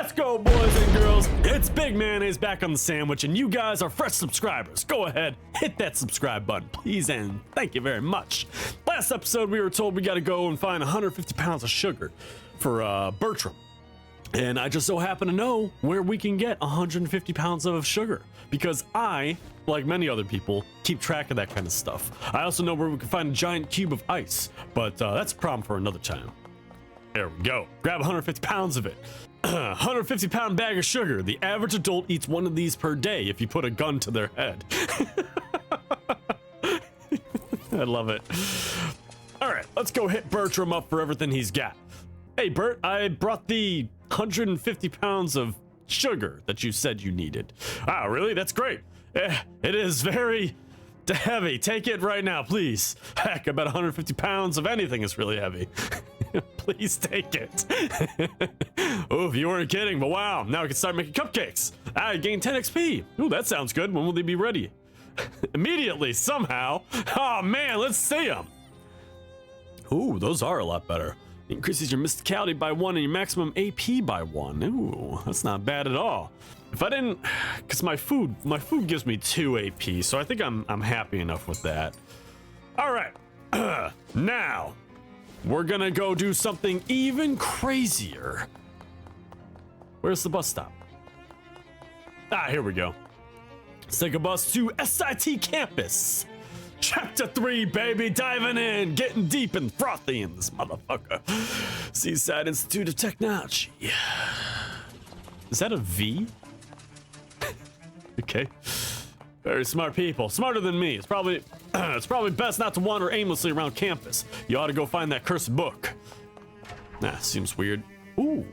Let's go, boys and girls. It's Big Mayonnaise back on the sandwich, and you guys are fresh subscribers. Go ahead, hit that subscribe button, please, and thank you very much. Last episode, we were told we got to go and find 150 pounds of sugar for Bertram. And I just so happen to know where we can get 150 pounds of sugar, because I, like many other people, keep track of that kind of stuff. I also know where we can find a giant cube of ice, but that's a problem for another time. There we go. Grab 150 pounds of it. 150 pound bag of sugar. The average adult eats one of these per day if you put a gun to their head. I love it. All right, let's go hit Bertram up for everything he's got. Hey, Bert, I brought the 150 pounds of sugar that you said you needed. Ah, really? That's great. It is very heavy. Take it right now, please. Heck, I bet 150 pounds of anything is really heavy. Please take it. Oof, you weren't kidding, but wow, now I can start making cupcakes. I gained 10 XP. Ooh, that sounds good. When will they be ready? Immediately, somehow. Oh man, let's see them. Ooh, those are a lot better. Increases your mysticality by 1 and your maximum AP by 1. Ooh, that's not bad at all. If I didn't, because my food gives me 2 AP, so I think I'm happy enough with that. All right, now we're gonna go do something even crazier. Where's the bus stop? Ah, here we go. Let's take a bus to SIT campus. Chapter 3, baby, diving in, getting deep and frothy in this motherfucker. Seaside Institute of Technology. Is that a V? Okay. Very smart people, smarter than me. It's probably best not to wander aimlessly around campus. You ought to go find that cursed book. Nah, seems weird. Ooh.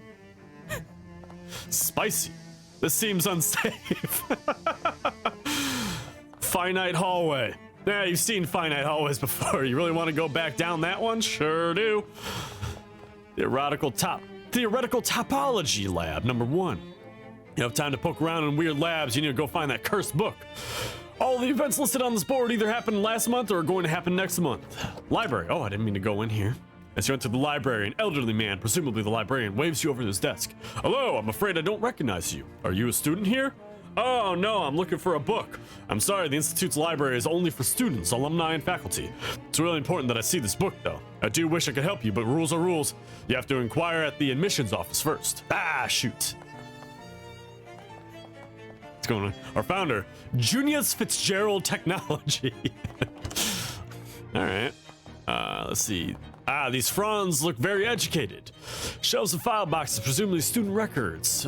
Spicy. This seems unsafe. Finite hallway. Yeah, you've seen finite hallways before. You really want to go back down that one? Sure do. Theoretical topology lab, number 1. You have time to poke around in weird labs. You need to go find that cursed book. All the events listed on this board either happened last month or are going to happen next month. Library. Oh, I didn't mean to go in here. As you enter the library, an elderly man, presumably the librarian, waves you over to his desk. Hello, I'm afraid I don't recognize you. Are you a student here? Oh, no, I'm looking for a book. I'm sorry, the Institute's library is only for students, alumni, and faculty. It's really important that I see this book, though. I do wish I could help you, but rules are rules. You have to inquire at the admissions office first. Ah, shoot. What's going on? Our founder, Junius Fitzgerald Technology. All right. Let's see. Ah, these fronds look very educated. Shelves of file boxes, presumably student records.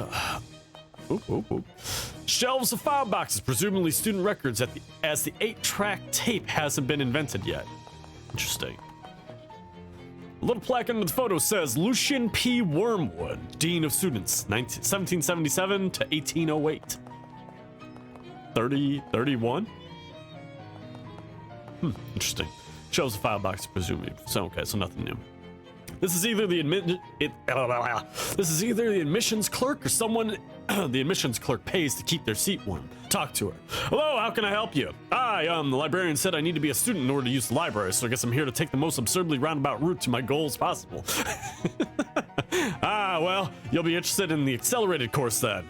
Shelves of file boxes, presumably student records, as the 8-track tape hasn't been invented yet. Interesting. A little plaque under the photo says Lucian P. Wormwood, Dean of Students, 1777 to 1808. 31? Interesting. Shelves of file boxes, presumably. So okay, so nothing new. This is either the admissions clerk or someone the admissions clerk pays to keep their seat warm. Talk to her. Hello, how can I help you? Hi, the librarian said I need to be a student in order to use the library, so I guess I'm here to take the most absurdly roundabout route to my goals possible. Well, you'll be interested in the accelerated course then.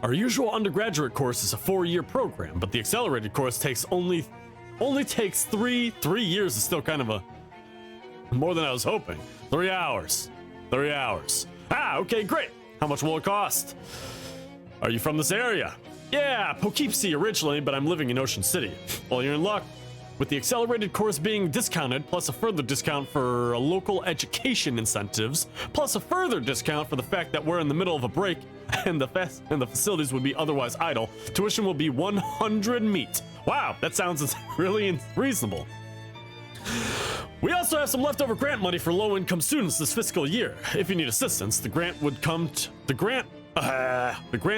Our usual undergraduate course is a 4-year program, but the accelerated course takes only takes 3 years is still kind of a more than I was hoping. 3 hours. 3 hours. Ah, okay, great. How much will it cost? Are you from this area? Yeah, Poughkeepsie originally, but I'm living in Ocean City. Well, you're in luck. With the accelerated course being discounted, plus a further discount for local education incentives, plus a further discount for the fact that we're in the middle of a break and the facilities would be otherwise idle, tuition will be 100 meat. Wow, that sounds really reasonable. We also have some leftover grant money for low-income students this fiscal year. If you need assistance, the grand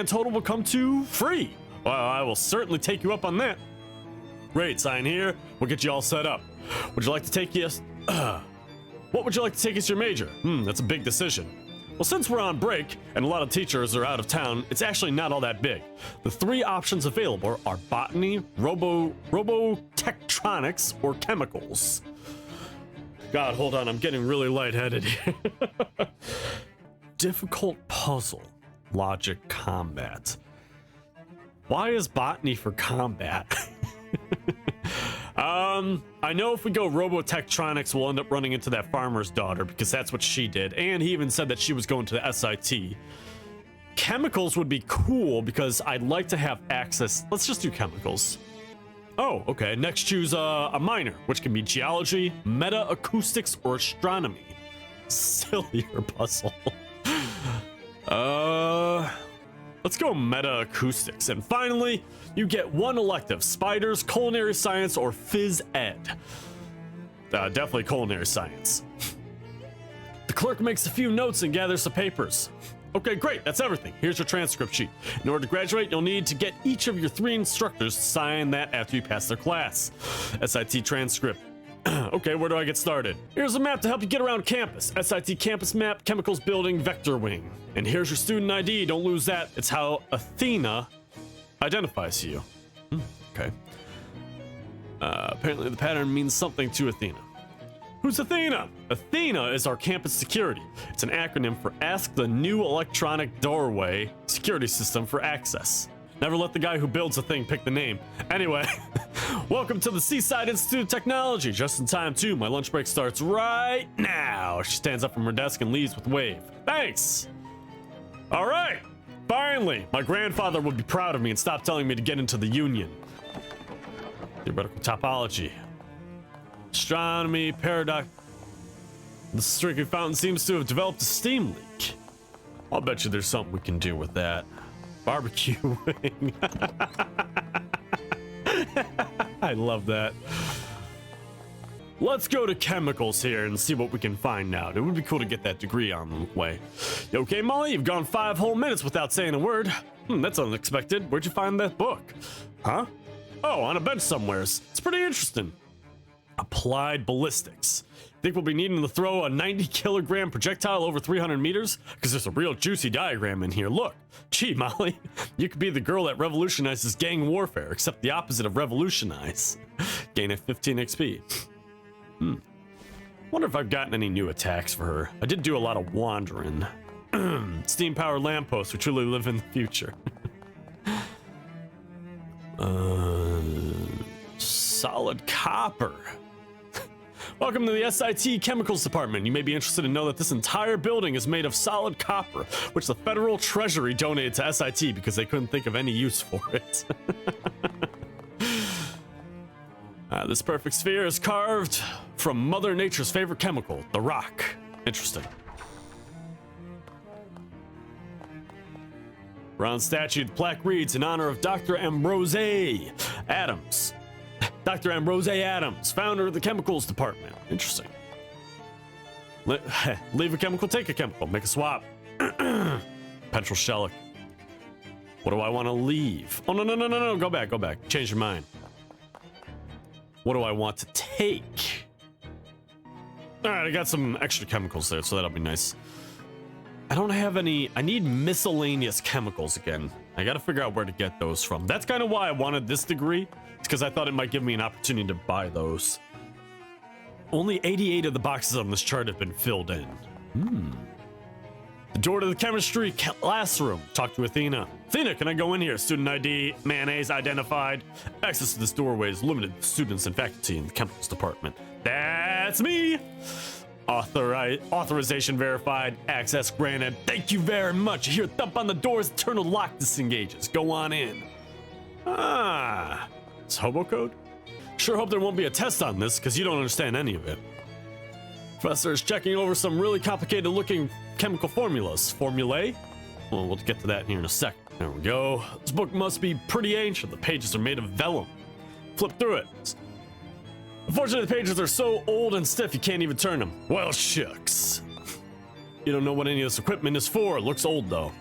total will come to free. Well, I will certainly take you up on that. Great, sign here. We'll get you all set up. Would you like to take what would you like to take as your major? That's a big decision. Well, since we're on break and a lot of teachers are out of town, it's actually not all that big. The 3 options available are botany, robotectronics, or chemicals. God, hold on, I'm getting really lightheaded here. difficult puzzle. Logic combat. Why is botany for combat? I know if we go Robotectronics, we'll end up running into that farmer's daughter because that's what she did. And he even said that she was going to the SIT. Chemicals would be cool because I'd like to have access. Let's just do chemicals. Oh, okay. Next, choose a minor, which can be geology, meta acoustics, or astronomy. Sillier puzzle. Let's go meta acoustics. And finally, you get one elective: spiders, culinary science, or phys ed. Definitely culinary science. The clerk makes a few notes and gathers some papers. Okay, great, that's everything. Here's your transcript sheet. In order to graduate, you'll need to get each of your 3 instructors to sign that after you pass their class. SIT transcript. Okay, where do I get started? Here's a map to help you get around campus. SIT campus map, chemicals building, vector wing. And here's your student ID, don't lose that. It's how Athena identifies you. Okay. Apparently the pattern means something to Athena. Who's Athena? Athena is our campus security. It's an acronym for Ask the New Electronic Doorway Security System for Access. Never let the guy who builds a thing pick the name. Anyway, welcome to the Seaside Institute of Technology. Just in time, too. My lunch break starts right now. She stands up from her desk and leaves with a wave. Thanks. All right. Finally, my grandfather would be proud of me and stop telling me to get into the union. Theoretical topology. Astronomy, paradox. The streaking fountain seems to have developed a steam leak. I'll bet you there's something we can do with that. Barbecue wing. I love that. Let's go to chemicals here and see what we can find out. It would be cool to get that degree on the way. You okay, Molly? You've gone 5 whole minutes without saying a word. That's unexpected. Where'd you find that book? Huh? Oh, on a bench somewheres. It's pretty interesting. Applied ballistics. Think we'll be needing to throw a 90-kilogram projectile over 300 meters? Because there's a real juicy diagram in here. Look. Gee, Molly, you could be the girl that revolutionizes gang warfare, except the opposite of revolutionize. Gain at 15 XP. Wonder if I've gotten any new attacks for her. I did do a lot of wandering. Steam-powered lampposts. We truly live in the future. Solid copper. Welcome to the SIT Chemicals Department. You may be interested to know that this entire building is made of solid copper, which the Federal Treasury donated to SIT because they couldn't think of any use for it. This perfect sphere is carved from Mother Nature's favorite chemical, the rock. Interesting. Bronze statue, the plaque reads, in honor of Dr. Ambrose Adams. Dr. Ambrose Adams, founder of the Chemicals Department. Interesting. Leave a chemical, take a chemical. Make a swap. Petrol Shellick. What do I want to leave? Oh, no. Go back. Change your mind. What do I want to take? All right, I got some extra chemicals there, so that'll be nice. I don't have any. I need miscellaneous chemicals again. I got to figure out where to get those from. That's kind of why I wanted this degree. It's because I thought it might give me an opportunity to buy those. Only 88 of the boxes on this chart have been filled in. The door to the chemistry classroom. Talk to Athena. Athena, can I go in here? Student ID, mayonnaise identified. Access to this doorway is limited to students and faculty in the chemicals department. That's me. Authorization verified. Access granted. Thank you very much. You hear a thump on the door's internal lock disengages. Go on in. It's hobo code? Sure hope there won't be a test on this because you don't understand any of it. Professor is checking over some really complicated looking chemical formulas. Formulae? Well, we'll get to that here in a sec. There we go. This book must be pretty ancient. The pages are made of vellum. Flip through it. Unfortunately, the pages are so old and stiff you can't even turn them. Well, shucks. You don't know what any of this equipment is for. It looks old, though.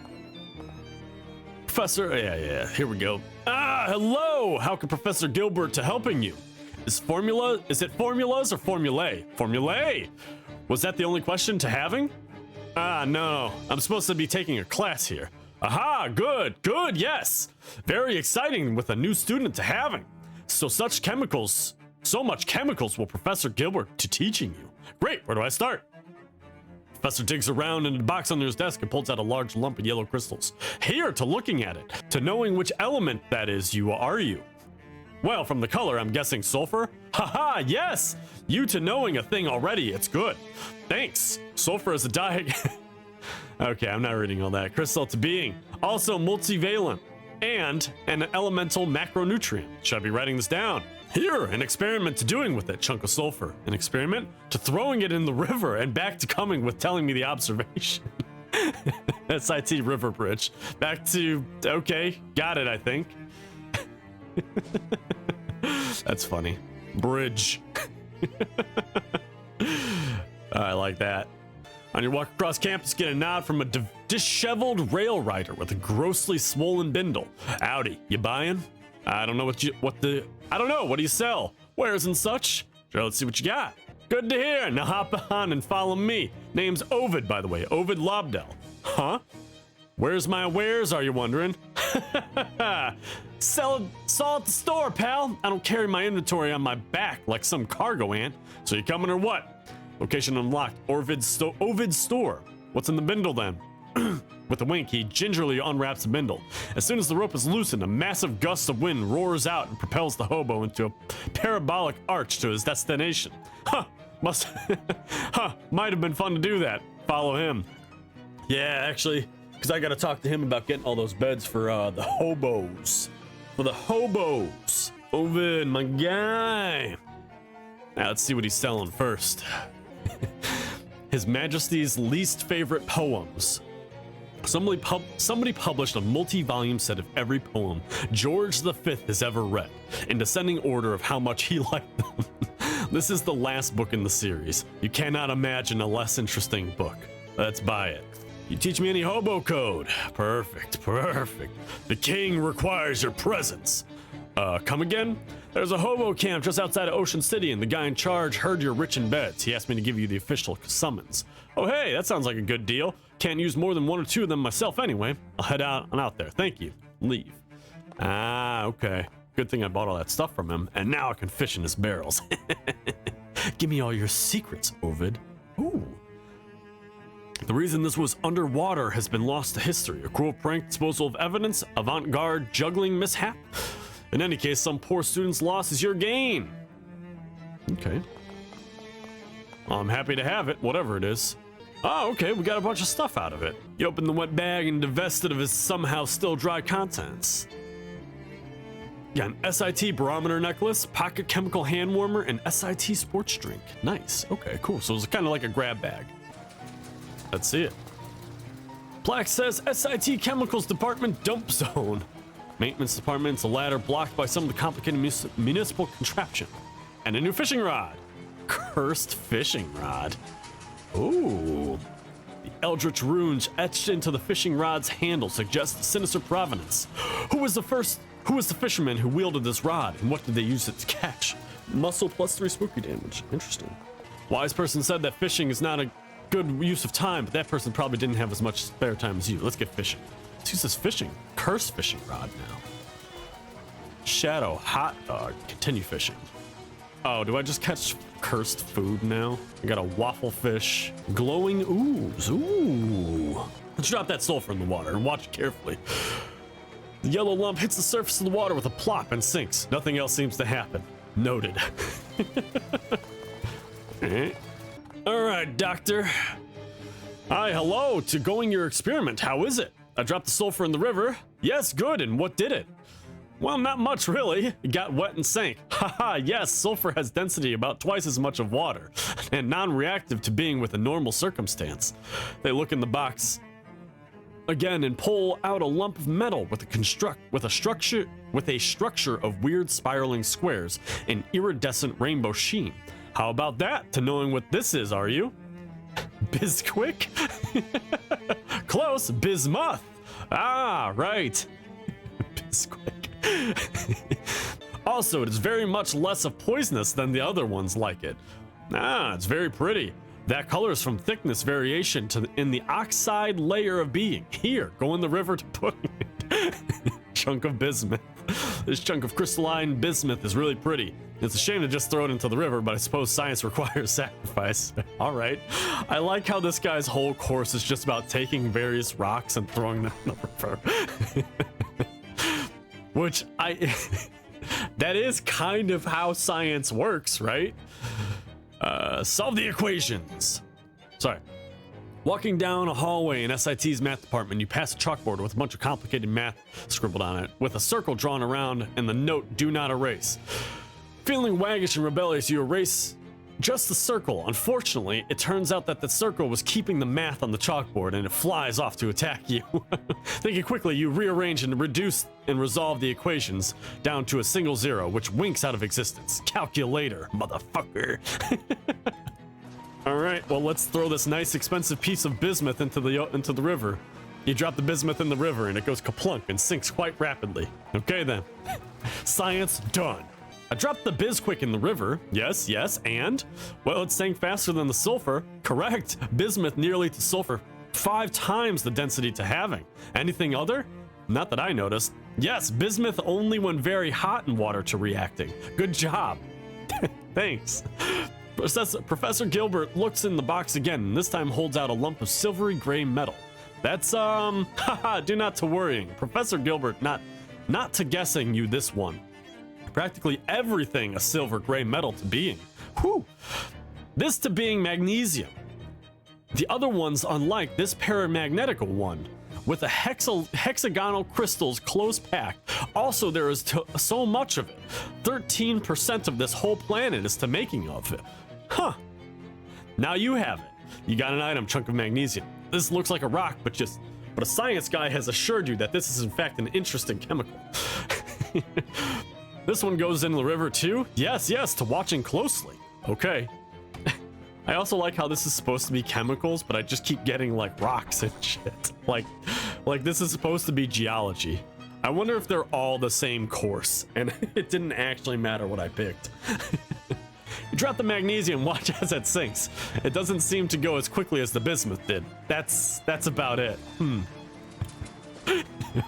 Professor, yeah, here we go. Hello! How can Professor Gilbert to helping you? Is it formulas or formulae? Formulae! Was that the only question to having? No. I'm supposed to be taking a class here. Aha, good, yes. Very exciting with a new student to having. So much chemicals will Professor Gilbert to teaching you. Great, where do I start? Professor digs around in a box under his desk and pulls out a large lump of yellow crystals. Here, to looking at it, to knowing which element that is, are you? Well, from the color, I'm guessing sulfur? Haha, yes! You to knowing a thing already, it's good. Thanks. Sulfur is a Okay, I'm not reading all that. Crystal to being. Also multivalent. And an elemental macronutrient. Should I be writing this down? Here, an experiment to doing with it, chunk of sulfur. An experiment to throwing it in the river and back to coming with telling me the observation. SIT River Bridge. Back to, okay, got it, I think. That's funny. Bridge. I like that. On your walk across campus, get a nod from a disheveled rail rider with a grossly swollen bindle. Howdy, you buying? I don't know what do you sell? Wares and such? Sure, let's see what you got. Good to hear. Now hop on and follow me. Name's Ovid, by the way. Ovid Lobdell. Huh? Where's my wares, are you wondering? Saw at the store, pal. I don't carry my inventory on my back like some cargo ant. So you coming or what? Location unlocked. Ovid's store. What's in the bindle then? With a wink, he gingerly unwraps the bindle. As soon as the rope is loosened, a massive gust of wind roars out and propels the hobo into a parabolic arch to his destination. Huh, might have been fun to do that. Follow him. Yeah, actually, because I gotta talk to him about getting all those beds for the hobos. For the hobos. Ovid, my guy. Now let's see what he's selling first. His Majesty's least favorite poems. Somebody published a multi-volume set of every poem George V has ever read, in descending order of how much he liked them. This is the last book in the series. You cannot imagine a less interesting book. Let's buy it. You teach me any hobo code? Perfect, perfect. The king requires your presence. Come again? There's a hobo camp just outside of Ocean City, and the guy in charge heard you're rich in beds. He asked me to give you the official summons. Oh, hey, that sounds like a good deal. Can't use more than one or two of them myself anyway. I'll head out and out there. Thank you. Leave. Ah, okay. Good thing I bought all that stuff from him, and now I can fish in his barrels. Give me all your secrets, Ovid. Ooh. The reason this was underwater has been lost to history. A cruel prank, disposal of evidence, avant-garde juggling mishap. In any case, some poor student's loss is your gain. Okay. Well, I'm happy to have it, whatever it is. Oh, okay, we got a bunch of stuff out of it. You open the wet bag and divest it of its somehow still dry contents. Yeah, an SIT barometer necklace, pocket chemical hand warmer, and SIT sports drink. Nice. Okay, cool. So it's kind of like a grab bag. Let's see it. Plaque says SIT Chemicals Department Dump Zone. Maintenance department's a ladder blocked by some of the complicated municipal contraption. And a new fishing rod. Cursed fishing rod. Ooh. The eldritch runes etched into the fishing rod's handle suggest sinister provenance. Who was the fisherman who wielded this rod, and what did they use it to catch? Muscle plus 3 spooky damage. Interesting. Wise person said that fishing is not a good use of time, but that person probably didn't have as much spare time as you. Let's get fishing. Let's use this cursed fishing rod now. Shadow hot dog. Continue fishing. Oh, do I just catch cursed food now? I got a waffle fish. Glowing ooze. Ooh. Let's drop that sulfur in the water and watch it carefully. The yellow lump hits the surface of the water with a plop and sinks. Nothing else seems to happen. Noted. All right, doctor. Hi, hello. To going your experiment. How is it? I dropped the sulfur in the river. Yes, good. And what did it? Well, not much, really. It got wet and sank. Haha, yes, sulfur has density about twice as much of water, and non-reactive to being with a normal circumstance. They look in the box again and pull out a lump of metal with a structure of weird spiraling squares and iridescent rainbow sheen. How about that? To knowing what this is, are you? Bisquick? Close. Bismuth. Ah, right. Bisquick. Also, it is very much less of poisonous than the other ones like it. Ah, it's very pretty. That color is from thickness variation in the oxide layer of being. Here, go in the river to put it. Chunk of bismuth. This chunk of crystalline bismuth is really pretty. It's a shame to just throw it into the river, but I suppose science requires sacrifice. All right. I like how this guy's whole course is just about taking various rocks and throwing them in the river. Which that is kind of how science works, right? Solve the equations. Sorry. Walking down a hallway in SIT's math department, you pass a chalkboard with a bunch of complicated math scribbled on it, with a circle drawn around and the note, "Do not erase." Feeling waggish and rebellious, you erase just the circle. Unfortunately, it turns out that the circle was keeping the math on the chalkboard and it flies off to attack you. Thinking quickly, you rearrange and reduce and resolve the equations down to a single zero, which winks out of existence. Calculator, motherfucker. All right, well, let's throw this nice expensive piece of bismuth into the river. You drop the bismuth in the river and it goes kaplunk and sinks quite rapidly. Okay then, science done. I dropped the Bizquick in the river. Yes, and? Well, it sank faster than the sulfur. Correct. Bismuth nearly to sulfur 5 times the density to having. Anything other? Not that I noticed. Yes, bismuth only when very hot in water to reacting. Good job. Thanks. Professor Gilbert looks in the box again, and this time holds out a lump of silvery gray metal. That's, haha, do not to worrying. Professor Gilbert, not to guessing you this one. Practically everything a silver gray metal to being. Whew. This to being magnesium. The other one's unlike this paramagnetical one, with a hexagonal crystals close packed. Also, there is so much of it. 13% of this whole planet is to making of it. Huh. Now you have it. You got an item, chunk of magnesium. This looks like a rock, but a science guy has assured you that this is in fact an interesting chemical. This one goes into the river too? Yes, to watching closely. Okay. I also like how this is supposed to be chemicals, but I just keep getting like rocks and shit. Like this is supposed to be geology. I wonder if they're all the same course, and it didn't actually matter what I picked. You drop the magnesium, watch as it sinks. It doesn't seem to go as quickly as the bismuth did. That's about it.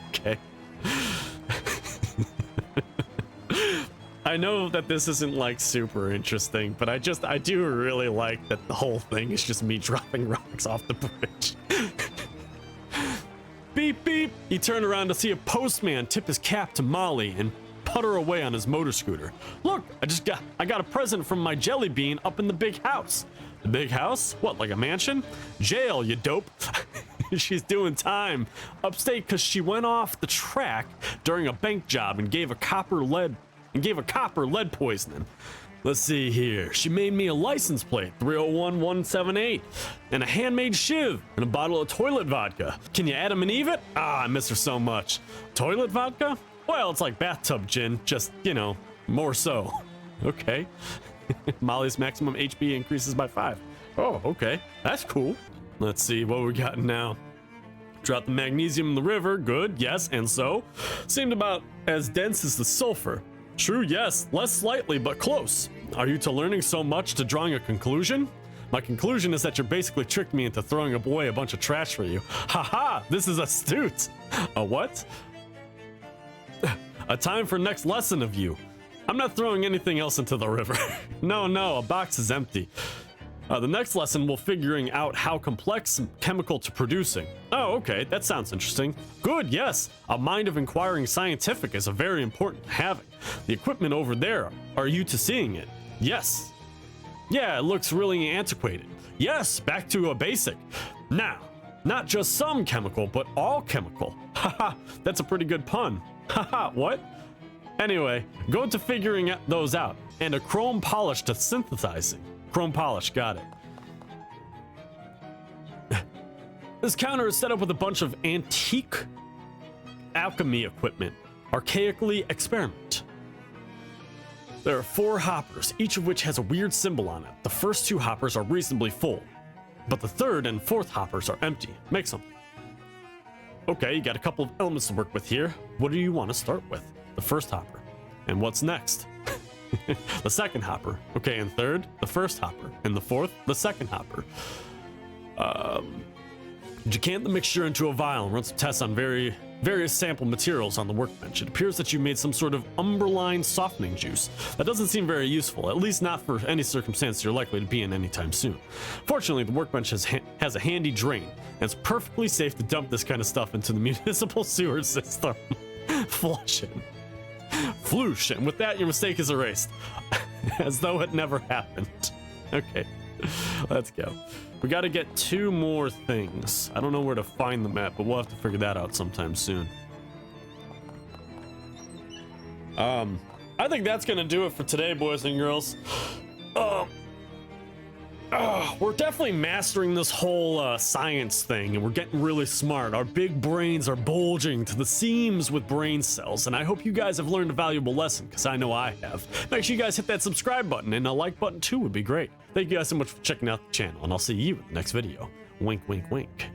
Okay. I know that this isn't like super interesting, but I do really like that the whole thing is just me dropping rocks off the bridge. Beep beep. He turned around to see a postman tip his cap to Molly and putter away on his motor scooter. Look, I got a present from my jelly bean up in the big house. The big house? What, like a mansion? Jail, you dope. She's doing time upstate because she went off the track during a bank job and gave a copper lead poisoning. Let's see here. She made me a license plate, 301178, and a handmade shiv, and a bottle of toilet vodka. Can you Adam and Eve it? Ah, I miss her so much. Toilet vodka? Well, it's like bathtub gin, just, more so. Okay. Molly's maximum HP increases by 5. Oh, okay. That's cool. Let's see what we got now. Drop the magnesium in the river. Good, yes, and so? Seemed about as dense as the sulfur. True, yes, less slightly, but close. Are you to learning so much to drawing a conclusion? My conclusion is that you're basically tricked me into throwing away a bunch of trash for you. Haha, this is astute. A what? A time for next lesson of you. I'm not throwing anything else into the river. No, a box is empty. The next lesson we'll figuring out how complex chemical to producing. Oh, okay, that sounds interesting. Good, yes. A mind of inquiring scientific is a very important having. The equipment over there, are you to seeing it? Yes. Yeah, it looks really antiquated. Yes, back to a basic. Now, not just some chemical, but all chemical. Haha, that's a pretty good pun. Haha, what? Anyway, go to figuring those out, and a chrome polish to synthesizing. Chrome polish, got it. This counter is set up with a bunch of antique alchemy equipment. Archaically experiment. There are 4 hoppers, each of which has a weird symbol on it. The first 2 hoppers are reasonably full, but the 3rd and 4th hoppers are empty. Make some. Okay, you got a couple of elements to work with here. What do you want to start with? The first hopper. And what's next? The second hopper. Okay, and 3rd, the first hopper. And the 4th, the second hopper. Decant the mixture into a vial and run some tests on various sample materials on the workbench. It appears that you made some sort of umbraline softening juice. That doesn't seem very useful, at least not for any circumstance you're likely to be in anytime soon. Fortunately, the workbench has a handy drain, and it's perfectly safe to dump this kind of stuff into the municipal sewer system. Flush it. Floosh, and with that, your mistake is erased. As though it never happened. Okay, let's go. We gotta get 2 more things. I don't know where to find them at, but we'll have to figure that out sometime soon. I think that's gonna do it for today, boys and girls. We're definitely mastering this whole science thing, and we're getting really smart. Our big brains are bulging to the seams with brain cells, and I hope you guys have learned a valuable lesson, because I know I have. Make sure you guys hit that subscribe button, and a like button too would be great. Thank you guys so much for checking out the channel, and I'll see you in the next video. Wink, wink, wink.